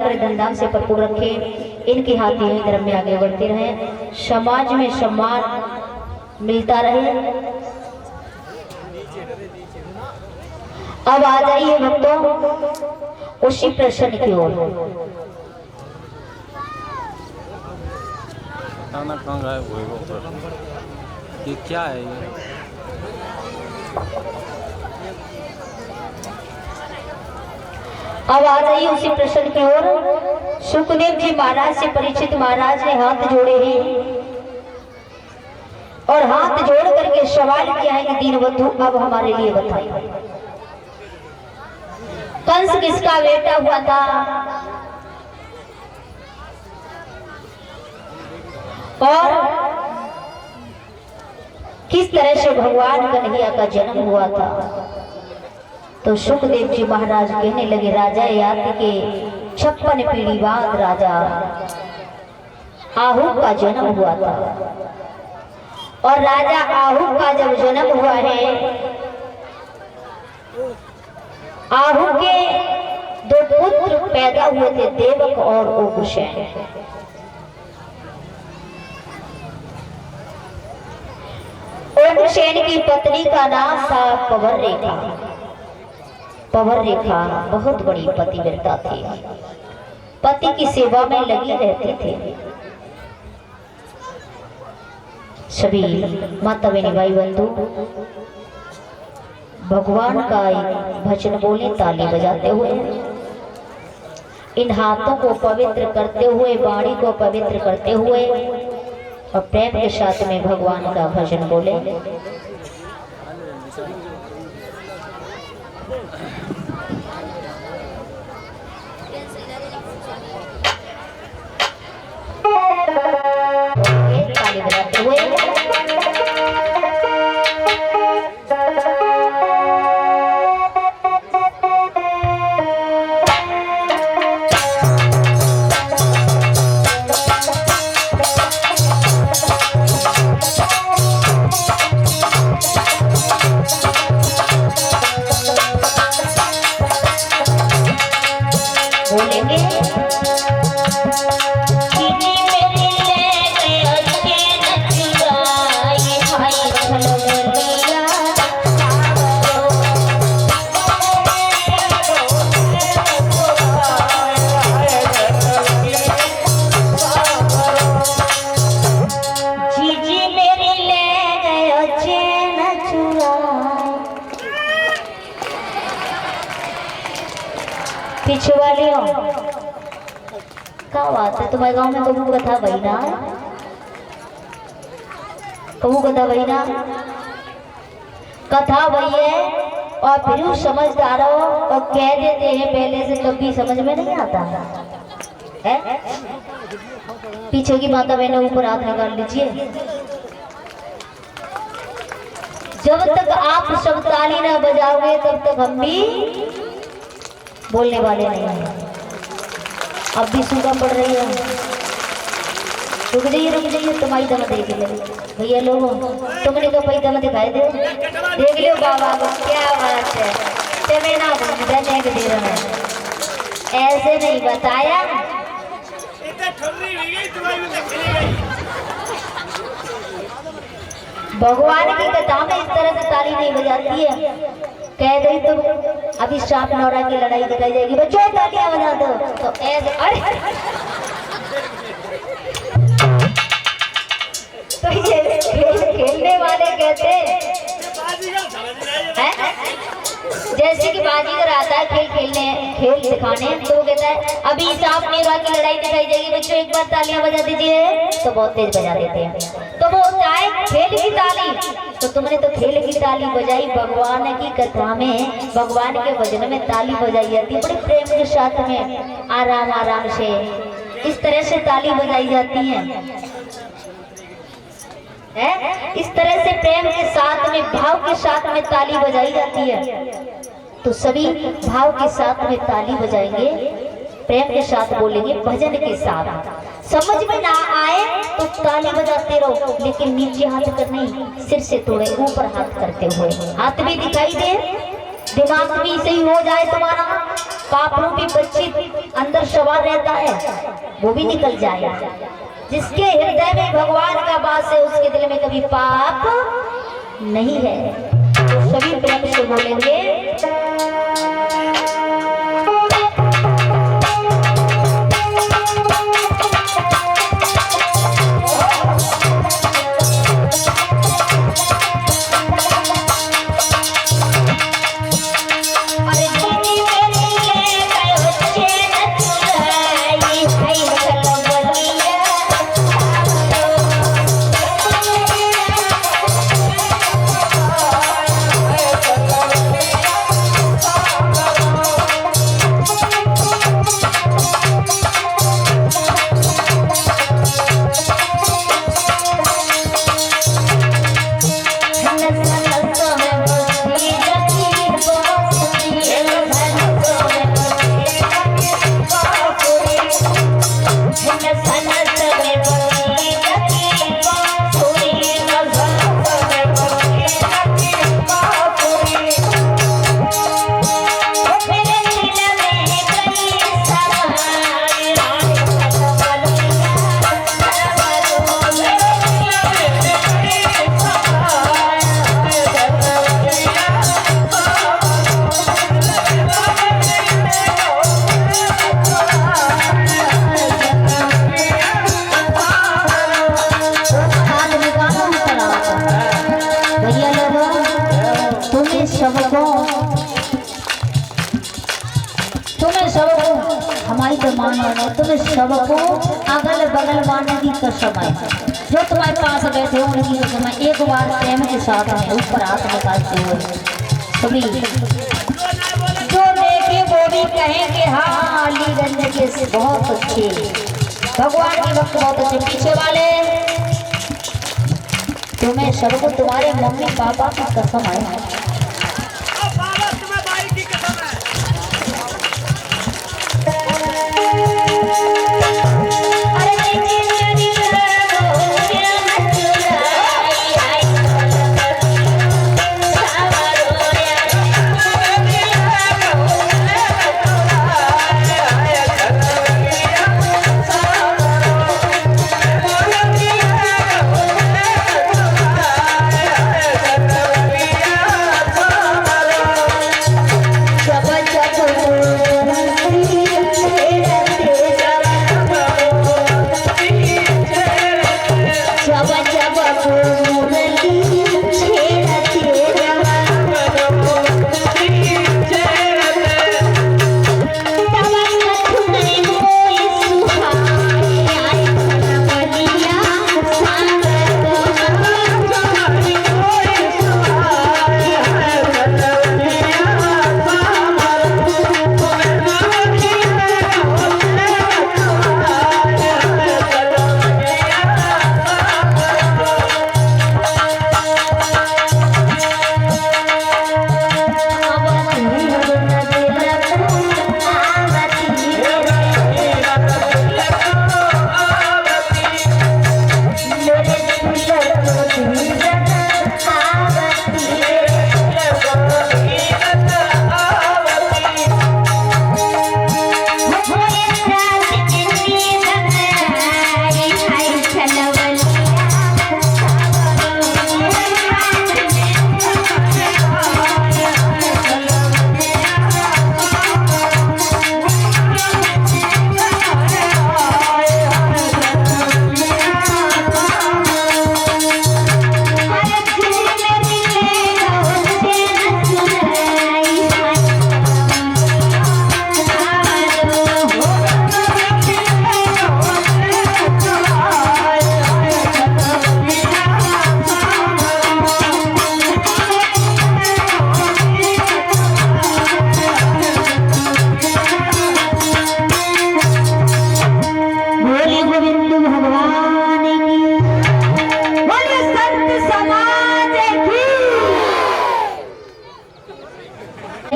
धूमधाम से भरपूर रखे, इनके हाथ यही धर्म में आगे बढ़ते रहे, समाज में सम्मान मिलता रहे। अब आ जाइए भक्तों उसी प्रश्न की ओर। ये क्या है ये? अब आ जाइए उसी प्रश्न की ओर। सुखदेव जी महाराज से परीक्षित महाराज ने हाथ जोड़े हैं और हाथ जोड़ करके सवाल किया है कि दीनबंधु अब हमारे लिए बताइए, कंस किसका बेटा हुआ था और किस तरह से भगवान कन्हैया का जन्म हुआ था। तो सुखदेव जी महाराज कहने लगे, राजा याति के 56 पीढ़ी बाद राजा आहू का जन्म हुआ था और राजा आहू का जब जन्म हुआ है, आहू के 2 पुत्र पैदा हुए थे, देवक और उग्रसेन। उग्रसेन की पत्नी का नाम था पवर रेखा। पवर रेखा बहुत बड़ी पतिव्रता थी, पति की सेवा में लगी रहते थे। सभी माता बहनी भाई बंधु भगवान का एक भजन बोले ताली बजाते हुए, इन हाथों को पवित्र करते हुए, वाणी को पवित्र करते हुए और प्रेम के साथ में भगवान का भजन बोले। ताली बजाते हुए बोलेंगे, पीछे वाले हो क्या बात है। तुम्हारे गांव में कबू कथा वही ना, कबू कथा वही ना, कथा वही है और फिर समझदार हो और कह देते हैं पहले से, तब भी समझ में नहीं आता है। पीछे की माता बहनों ऊपर हाथ निकाल लीजिए। जब तक आप सब ताली ना बजाओगे तब तक हम भी बोलने वाले नहीं हैं। अब भी सूखा पड़ रही है, रुक जाइए तुम्हारी दम देख ले भैया लोगों, तुमने तो भाई दम दिखाई दे, देख लो बाबा को, क्या बात है। तुम्हें ना देख दे रहा है, ऐसे नहीं बताया। भगवान की कथा में इस तरह से ताली नहीं बजाती है। कह गई तो अभी सांप नौरा की लड़ाई दिखाई जाएगी, बच्चों तालियां बजा दो, तो ऐसे अरे तो ये खेलने वाले कहते हैं जैसे कि बाजीगर आता है खेल दिखाने, तो वो कहता है अभी सांप नौरा की लड़ाई दिखाई जाएगी, बच्चों एक बार तालियां बजा दीजिए, तो बहुत तेज बजा देते हैं। तो वो चाहे खेल की ताली, तो तुमने तो खेल की ताली बजाई, भगवान की कथा में, भगवान के भजन में ताली बजाई जाती है, बड़े प्रेम के साथ में, आराम आराम से इस तरह से ताली बजाई जाती है। इस तरह से प्रेम के साथ में, भाव के साथ में ताली बजाई जाती है। तो सभी भाव के साथ में ताली बजाएंगे, प्रेम के साथ बोलेंगे, भजन के साथ। समझ में ना आए तो ताली बजाते रहो, लेकिन नीचे हाथ कर नहीं, सिर से थोड़े ऊपर हाथ करते हुए। हाथ भी दिखाई दे, दिमाग भी सही हो जाए तुम्हारा, पाप रूपी बच्ची अंदर सवार रहता है वो भी निकल जाए। जिसके हृदय में भगवान का वास है उसके दिल में कभी पाप नहीं है। तो सभी प्रेम से बोलेंगे हमारी तो मानो है, तुम्हें सबको अगल बगल मानने की कसम है। जो तुम्हारे पास बैठे हो उनकी कसम है। एक बार प्रेम के साथ में ऊपर हाथ निकालते हुए सभी जो देखे वो भी कहें कि हाँ अलीगंज के बहुत अच्छे भगवान के वक्त बहुत अच्छे। पीछे वाले तुम्हें सबको तुम्हारे मम्मी पापा की कसम है।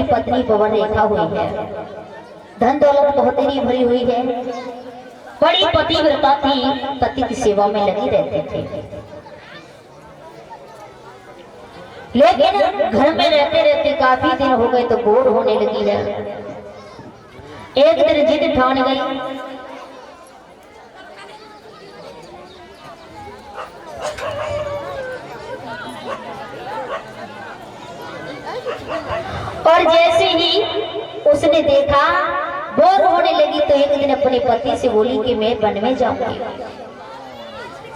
पत्नी पवन रेखा हुई है, धन दौलत बहुत ही भरी हुई है, बड़ी पतिव्रता थी, पति की सेवा में लगी रहते थे। लेकिन घर में रहते रहते काफी दिन हो गए तो बोर होने लगी है। एक दिन जिद ठान गई, और जैसे ही उसने देखा बोर होने लगी तो एक दिन अपने पति से बोली कि मैं वन में जाऊंगी,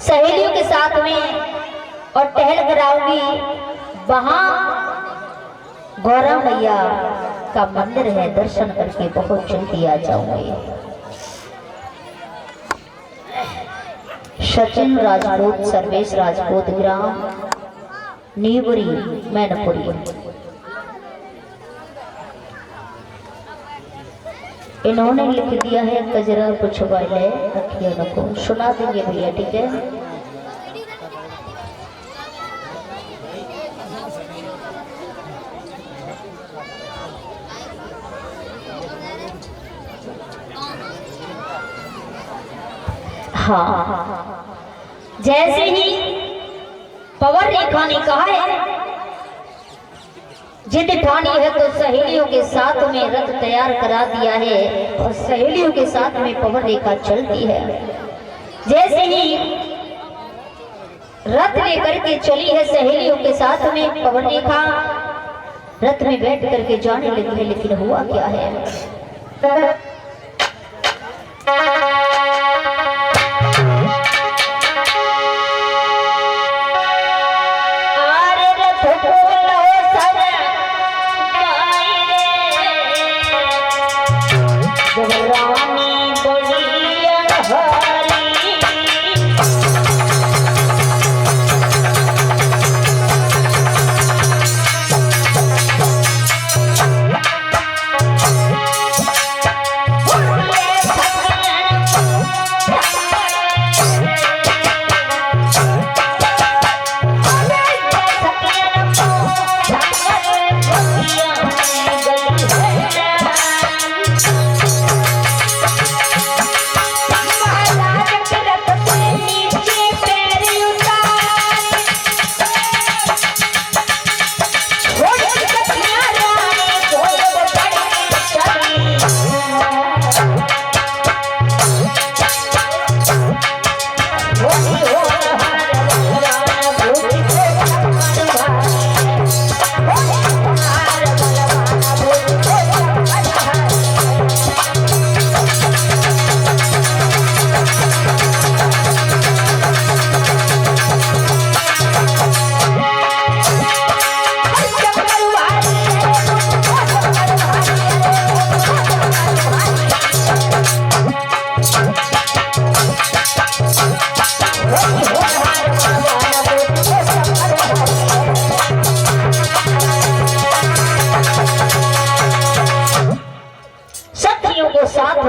सहेलियों के साथ में और टहल कर आऊंगी। वहां गौरा मैया का मंदिर है, दर्शन करके बहुत जल्दी आ जाऊंगी। सचिन राजपूत, सर्वेश राजपूत, ग्राम नीवरी, मैनपुरी। इन्होंने लिख दिया है कजरा कुछ वाले अखियों को, सुना देंगे भैया, ठीक है। हाँ, जैसे ही पवन रेखा ने कहा है जिद ठानी है तो सहेलियों के साथ में रथ तैयार करा दिया है और सहेलियों के साथ में पवन रेखा चलती है। जैसे ही रथ लेकर के चली है सहेलियों के साथ में पवन रेखा रथ में बैठ करके जाने लगी है, लेकिन हुआ क्या है,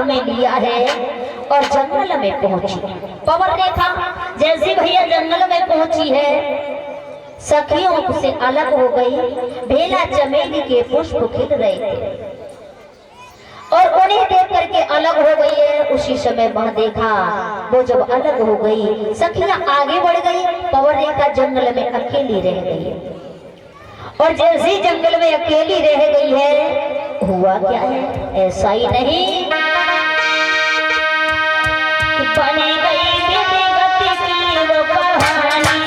में लिया है और जंगल में पहुंची। पवन रेखा जैसे भैया जंगल में पहुंची है, सखियों से अलग हो गई। बेला चमेली के पुष्प खिल रहे थे और उन्हें देख करके अलग हो गई है। उसी समय वह देखा, वो जब अलग हो गई सखियां आगे बढ़ गई, पवन रेखा जंगल में अकेली रह गई। और जैसे जंगल में अकेली रह गई है, हुआ क्या है, ऐसा ही नहीं बनी गई गति की वो कहानी।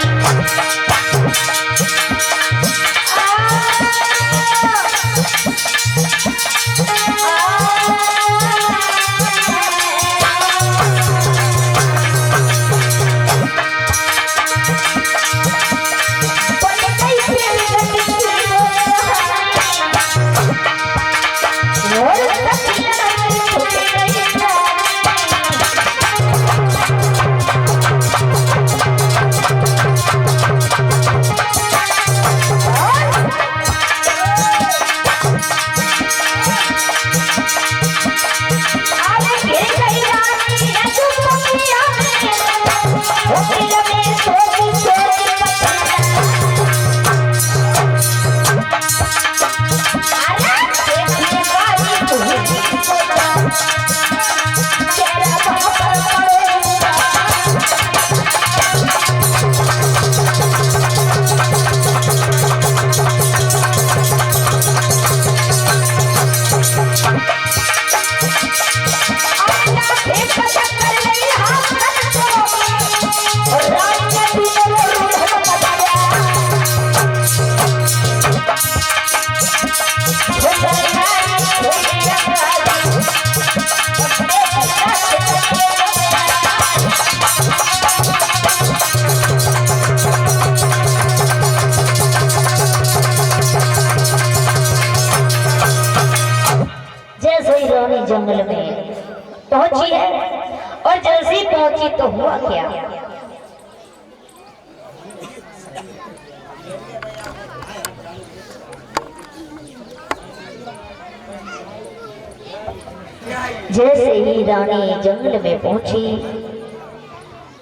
Oh, और जैसी पहुंची तो हुआ क्या, जैसे ही रानी जंगल में पहुंची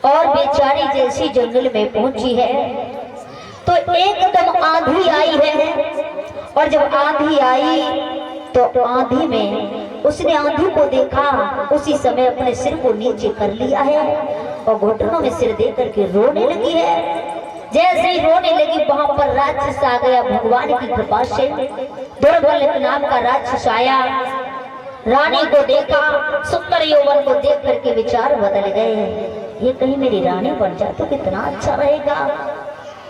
और बेचारी जैसी जंगल में पहुंची है तो एकदम आंधी आई है। और जब आंधी आई तो आंधी में उसने आंधी को देखा, उसी समय अपने सिर को नीचे कर लिया है और घुटनों में सिर दे करके रोने लगी है। जैसे ही रोने लगी वहां पर राक्षस आ गया। भगवान की कृपा से दुर्बल नाम का राक्षस आया, रानी को देखा, सुंदर यौवन को देख करके विचार बदल गए, ये कहीं मेरी रानी बन जाए तो कितना अच्छा रहेगा।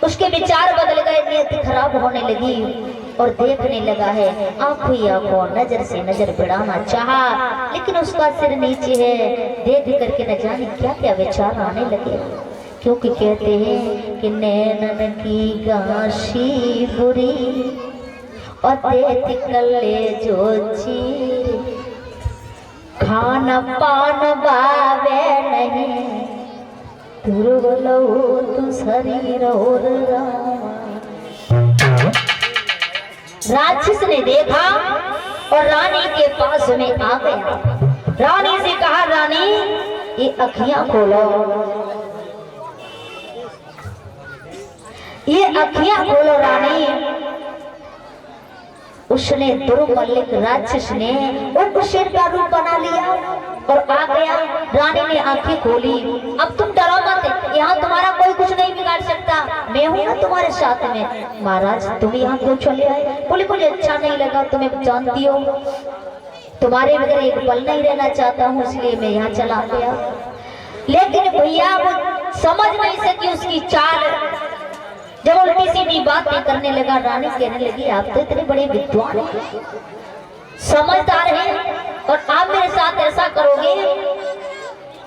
उसके विचार बदल गए, नियति खराब होने लगी और देखने लगा है आंखों ही आंखों, नजर से नजर भिड़ाना चाहा, लेकिन उसका सिर नीचे है। देख करके न जाने क्या क्या विचार आने लगे, क्योंकि कहते हैं कि नैनन की गाशी बुरी और देख कल्ले जो चीर, खान पान बावे नहीं दुर्बलो तू शरीर और राक्षस ने देखा और रानी के पास में आ गया। रानी से कहा, रानी ये अखियां खोलो, ये अखियां खोलो रानी। उसने दुर्मल्लिक राक्षस ने उनको शेर का रूप बना लिया और आ गया। रानी ने आंखें खोली, अब तुम डरो मत, यहाँ तुम्हारा कोई कुछ नहीं बिगाड़ सकता, मैं हूँ ना तुम्हारे साथ में। महाराज तुम यहाँ क्यों चले आए? बोले मुझे अच्छा नहीं लगा, तुम्हें जानती हो तुम्हारे बगैर एक पल नहीं रहना चाहता हूँ, इसलिए मैं यहाँ चला गया। लेकिन भैया वो समझ नहीं सकी उसकी चाल। जब उल्टी सीधी बातें करने लगा, रानी कहने लगी आप तो इतने बड़े विद्वान हैं, समझदार हैं, और आप मेरे साथ ऐसा करोगे,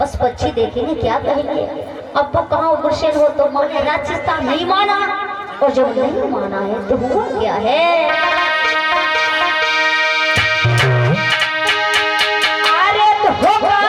बस पक्षी देखेंगे क्या कहेंगे। अब तो कहाँ उग्रसेन हो तो माने, राक्षस था नहीं माना, और जब नहीं माना है तो हुआ क्या है। अरे तो होगा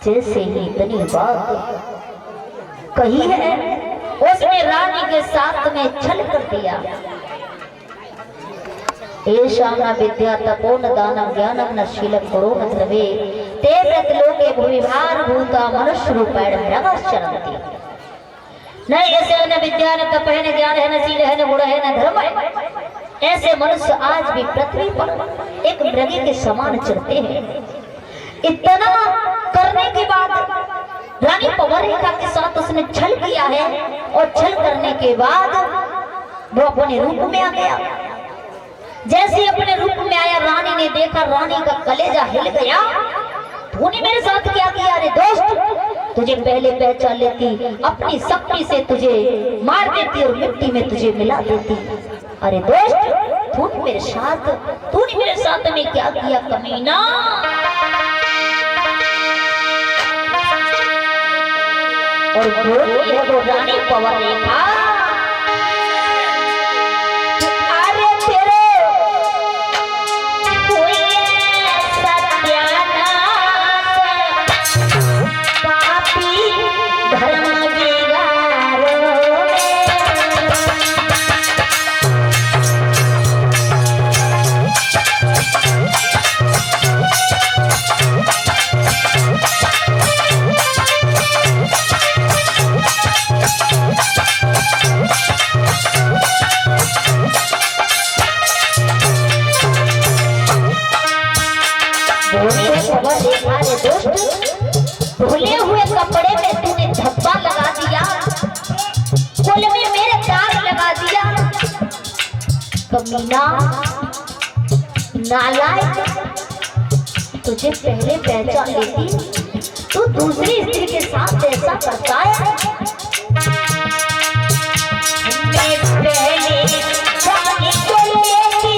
जैसे ही इतनी बात कही है, उसने रानी के साथ में छल कर दिया। एषां विद्या तपो न दानम ज्ञानम न शीलम करो न द्रवे ते लोके भूमिभार भूता मनुष्य रूपेण भ्रमश्चरन्ति। न ऐसे न विद्या न तप है, न ज्ञान है, न शील है, न गुण है, न धर्म है। ऐसे मनुष्य आज भी पृथ्वी पर एक मृग के समान चलते हैं। इतना करने के बाद रानी पवरिका के साथ उसने छल किया है, और छल करने के बाद वो अपने रूप में आ गया। जैसे अपने रूप में आया, रानी ने देखा, रानी का कलेजा हिल गया। तूने मेरे साथ क्या किया? अरे दोस्त, तुझे पहले पहचान लेती, अपनी शक्ति से तुझे मार देती और मिट्टी में तुझे मिला देती। अरे दोस्त, तूने मेरे साथ तूने क्या किया कमीना? और वो रानी पवन रेखा, अरे तेरे कोई सत्यानाश पापी धर्म धुले हुए कपड़े में तूने धब्बा लगा दिया, कुल में मेरे दाग लगा दिया। कमीना, नालायक, तुझे पहले पहचान लेती तू दूसरी स्त्री के साथ ऐसा करता है। मैं पहले जाने को लेती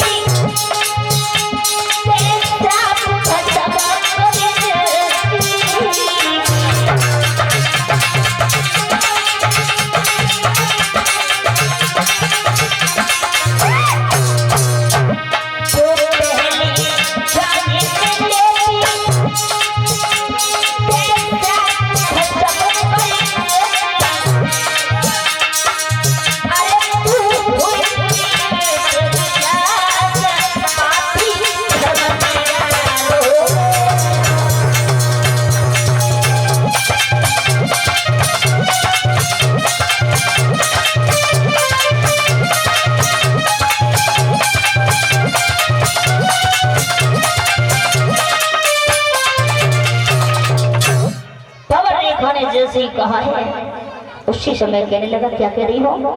जैसे ही कहा है उसी समय कहने लगा, क्या कह रही हो?